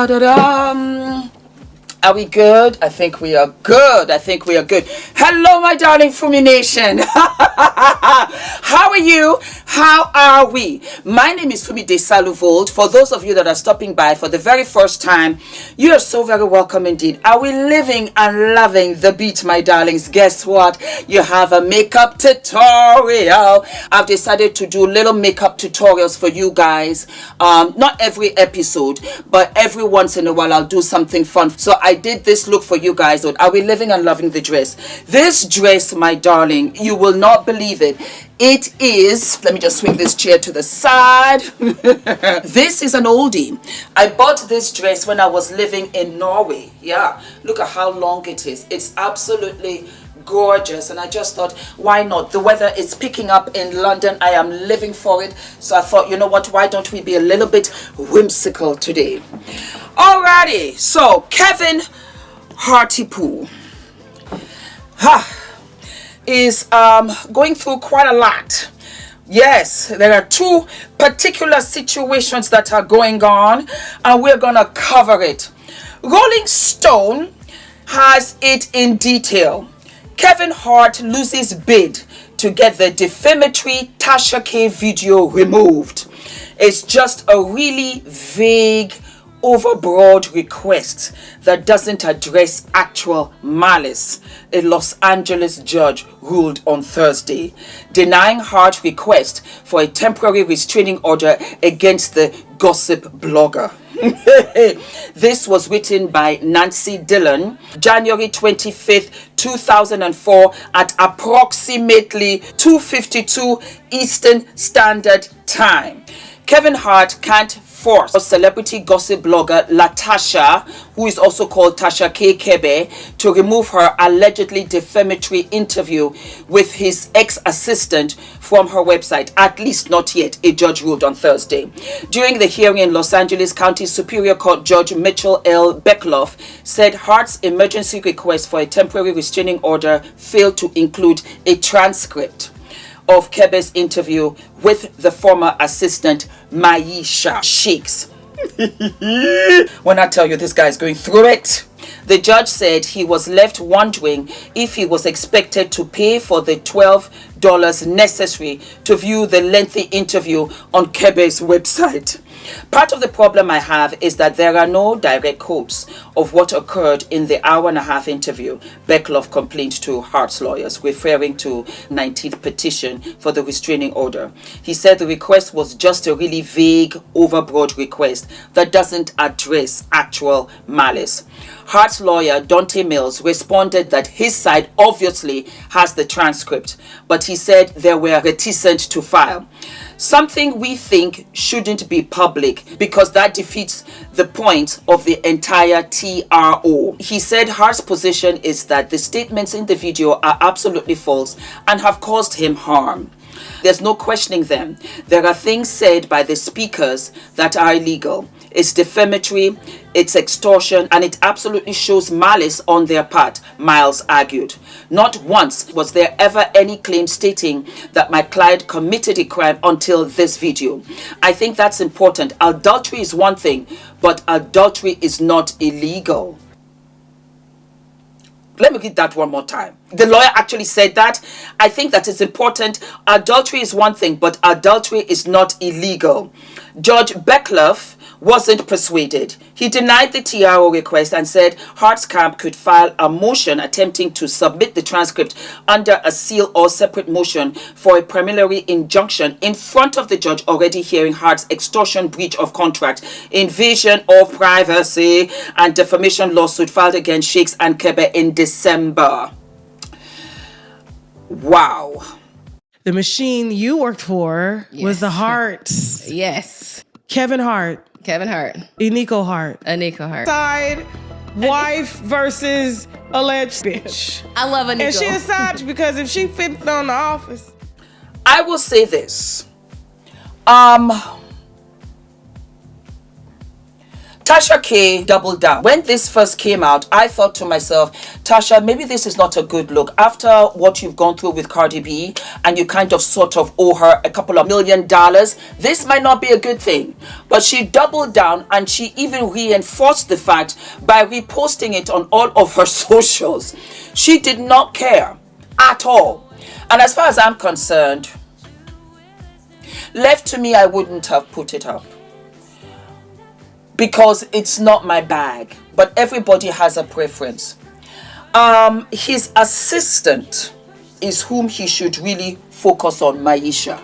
Da-da-dum. Are we good? I think we are good. Hello, my darling Fumi Nation. How are you? How are we? My name is Fumidesaluvold. For those of you that are stopping by for the very first time, you are so very welcome indeed. Are we living and loving the beat, my darlings? Guess what? You have a makeup tutorial. I've decided to do little makeup tutorials for you guys. Not every episode, but every once in a while I'll do something fun. So I did this look for you guys. Are we living and loving the dress? This dress, my darling, you will not believe it. It is, let me just swing this chair to the side. This is an oldie. I bought this dress when I was living in Norway. Yeah, look at how long it is. It's absolutely gorgeous, and I just thought, why not? The weather is picking up in London. I am living for it. So I thought, you know what, why don't we be a little bit whimsical today? Alrighty, so Kevin Hartlepool is going through quite a lot. Yes, there are two particular situations that are going on, and we're gonna cover it. Rolling Stone has it in detail. Kevin Hart loses bid to get the defamatory Tasha K video removed. It's just a really vague, overbroad request that doesn't address actual malice. A Los Angeles judge ruled on Thursday, denying Hart's request for a temporary restraining order against the gossip blogger. This was written by Nancy Dillon, January 25th, 2004 at approximately 2:52 Eastern Standard Time. Kevin Hart can't force celebrity gossip blogger Latasha, who is also called Tasha K, to remove her allegedly defamatory interview with his ex-assistant from her website. At least not yet, a judge ruled on Thursday. During the hearing in Los Angeles County Superior Court, Judge Mitchell L. Beckloff said Hart's emergency request for a temporary restraining order failed to include a transcript of Kebe's interview with the former assistant Maisha Sheiks. When I tell you this guy is going through it. The judge said he was left wondering if he was expected to pay for the $12 necessary to view the lengthy interview on Kebe's website. Part of the problem I have is that there are no direct quotes of what occurred in the hour-and-a-half interview, Beckloff complained to Hart's lawyers, referring to 19th petition for the restraining order. He said the request was just a really vague, overbroad request that doesn't address actual malice. Hart's lawyer, Dante Mills, responded that his side obviously has the transcript, but he said they were reticent to file. Something we think shouldn't be public because that defeats the point of the entire TRO. He said Hart's position is that the statements in the video are absolutely false and have caused him harm. There's no questioning them. There are things said by the speakers that are illegal. It's defamatory, it's extortion, and it absolutely shows malice on their part, Miles argued. Not once was there ever any claim stating that my client committed a crime until this video. I think that's important. Adultery is one thing, but adultery is not illegal. Let me read that one more time. The lawyer actually said that. I think that it's important. Adultery is one thing, but adultery is not illegal. Judge Beckloff wasn't persuaded. He denied the TRO request and said Hart's camp could file a motion attempting to submit the transcript under a seal or separate motion for a preliminary injunction in front of the judge already hearing Hart's extortion, breach of contract, invasion of privacy, and defamation lawsuit filed against Sheiks and Kebe in December. Wow. The machine you worked for was the Harts. Yes. Kevin Hart. Eniko Hart. Side wife versus alleged bitch. I love Eniko. And she a side because if she fits on The Office. I will say Tasha K doubled down. When this first came out, I thought to myself, Tasha, maybe this is not a good look. After what you've gone through with Cardi B, and you kind of sort of owe her a couple of $1 million, this might not be a good thing. But she doubled down, and she even reinforced the fact by reposting it on all of her socials. She did not care at all. And as far as I'm concerned, left to me, I wouldn't have put it up, because it's not my bag. But everybody has a preference. His assistant is whom he should really focus on, Maisha.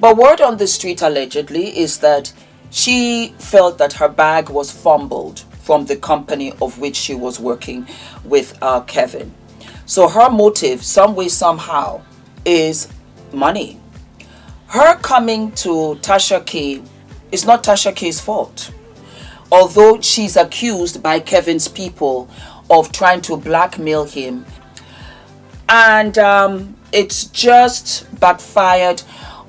But word on the street allegedly is that she felt that her bag was fumbled from the company of which she was working with Kevin. So her motive, some way, somehow, is money. Her coming to Tasha K is not Tasha K's fault. Although she's accused by Kevin's people of trying to blackmail him. And it's just backfired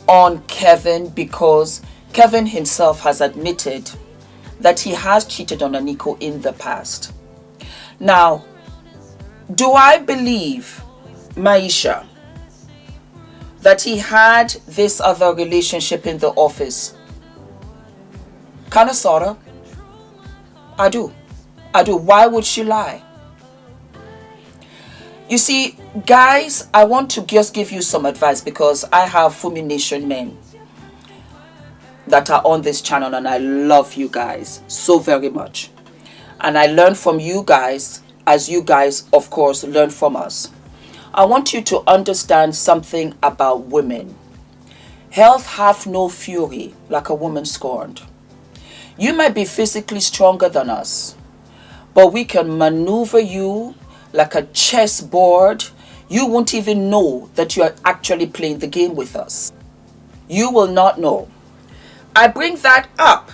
on Kevin, because Kevin himself has admitted that he has cheated on Aniko in the past. Now, do I believe, Maisha, that he had this other relationship in the office? Kinda, sorta. I do. Why would she lie? You see, guys, I want to just give you some advice, because I have Fumi Nation men that are on this channel, and I love you guys so very much. And I learn from you guys, as you guys, of course, learn from us. I want you to understand something about women. Health hath no fury, like a woman scorned. You might be physically stronger than us, but we can maneuver you like a chessboard. You won't even know that you are actually playing the game with us. You will not know. I bring that up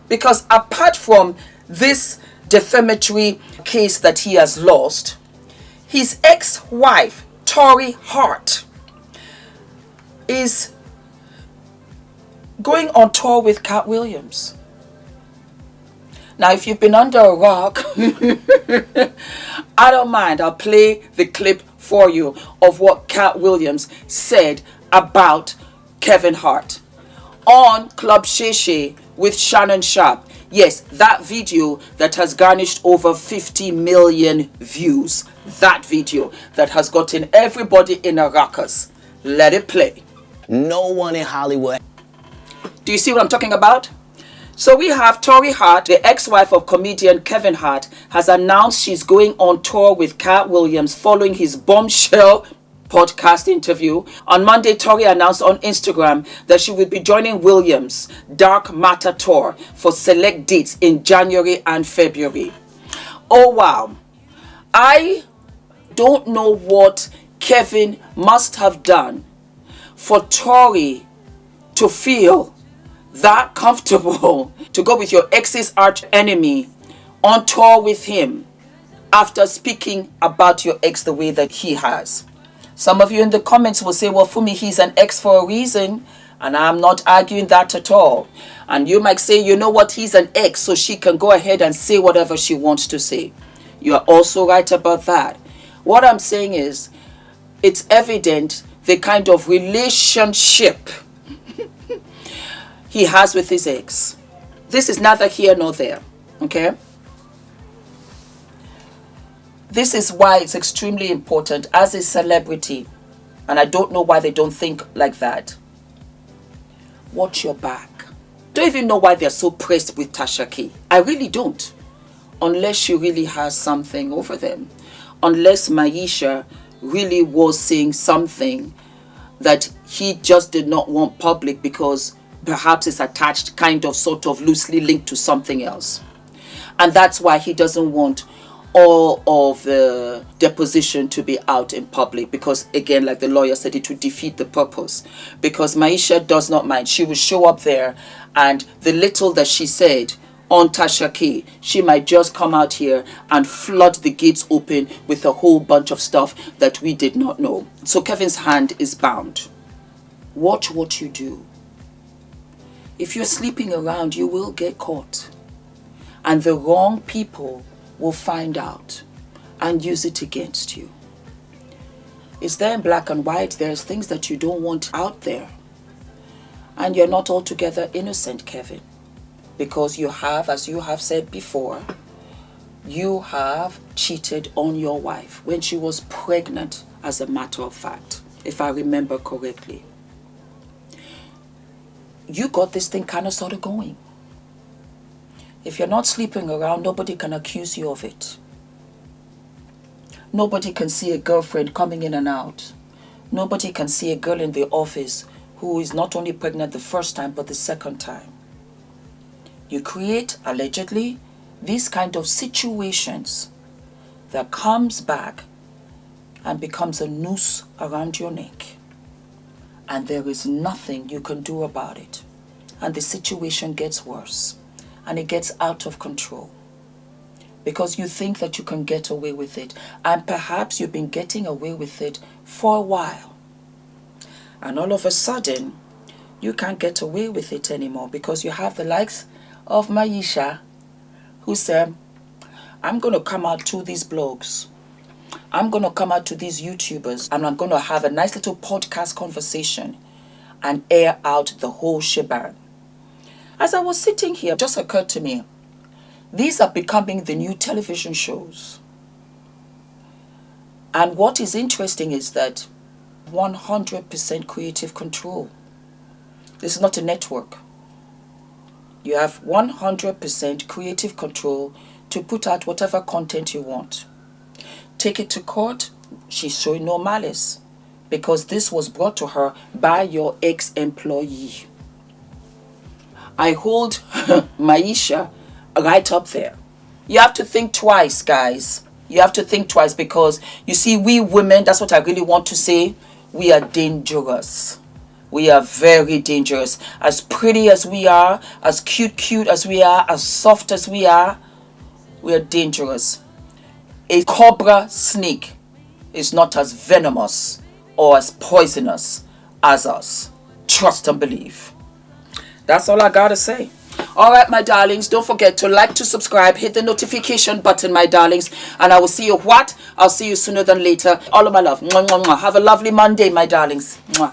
because apart from this defamatory case that he has lost, his ex-wife, Torrei Hart, is going on tour with Katt Williams. Now, if you've been under a rock, I don't mind. I'll play the clip for you of what Katt Williams said about Kevin Hart on Club Shay with Shannon Sharp. Yes, that video that has garnished over 50 million views. That video that has gotten everybody in a ruckus. Let it play. No one in Hollywood. Do you see what I'm talking about? So we have Torrei Hart, the ex-wife of comedian Kevin Hart, has announced she's going on tour with Katt Williams following his bombshell podcast interview. On Monday, Torrei announced on Instagram that she will be joining Williams' Dark Matter tour for select dates in January and February. Oh wow. I don't know what Kevin must have done for Torrei to feel that comfortable to go with your ex's arch enemy on tour with him after speaking about your ex the way that he has. Some of you in the comments will say, well, Fumi, he's an ex for a reason. And I'm not arguing that at all. And you might say, you know what, he's an ex, so she can go ahead and say whatever she wants to say. You are also right about that. What I'm saying is, it's evident the kind of relationship he has with his ex. This is neither here nor there, okay? This is why it's extremely important as a celebrity, and I don't know why they don't think like that. Watch your back. Don't even know why they're so pressed with Tasha K. I really don't. Unless she really has something over them. Unless Maisha really was saying something that he just did not want public because perhaps it's attached, kind of, sort of loosely linked to something else. And that's why he doesn't want all of the deposition to be out in public, because again, like the lawyer said, it would defeat the purpose. Because Maisha does not mind. She will show up there, and the little that she said on Tasha K, she might just come out here and flood the gates open with a whole bunch of stuff that we did not know. So Kevin's hand is bound. Watch what you do. If you're sleeping around, you will get caught. And the wrong people will find out and use it against you. It's there in black and white. There's things that you don't want out there. And you're not altogether innocent, Kevin. Because you have, as you have said before, you have cheated on your wife when she was pregnant, as a matter of fact, if I remember correctly. You got this thing kind of sort of going. If you're not sleeping around, nobody can accuse you of it. Nobody can see a girlfriend coming in and out. Nobody can see a girl in the office who is not only pregnant the first time, but the second time. You create, allegedly, these kind of situations that comes back and becomes a noose around your neck. And there is nothing you can do about it. And the situation gets worse. And it gets out of control. Because you think that you can get away with it. And perhaps you've been getting away with it for a while. And all of a sudden, you can't get away with it anymore. Because you have the likes of Maisha, who said, I'm going to come out to these blogs. I'm going to come out to these YouTubers. And I'm going to have a nice little podcast conversation and air out the whole shebang. As I was sitting here, it just occurred to me, these are becoming the new television shows. And what is interesting is that 100% creative control. This is not a network. You have 100% creative control to put out whatever content you want. Take it to court, she's showing no malice. Because this was brought to her by your ex-employee. I hold Maisha right up there. You have to think twice, guys. You have to think twice because, you see, we women, that's what I really want to say, we are dangerous. We are very dangerous. As pretty as we are, as cute as we are, as soft as we are dangerous. A cobra snake is not as venomous or as poisonous as us. Trust and believe. That's all I gotta say. All right, my darlings, don't forget to like, to subscribe, hit the notification button, my darlings, and I will see you I'll see you sooner than later. All of my love. Mwah, mwah, mwah. Have a lovely Monday, my darlings. Mwah.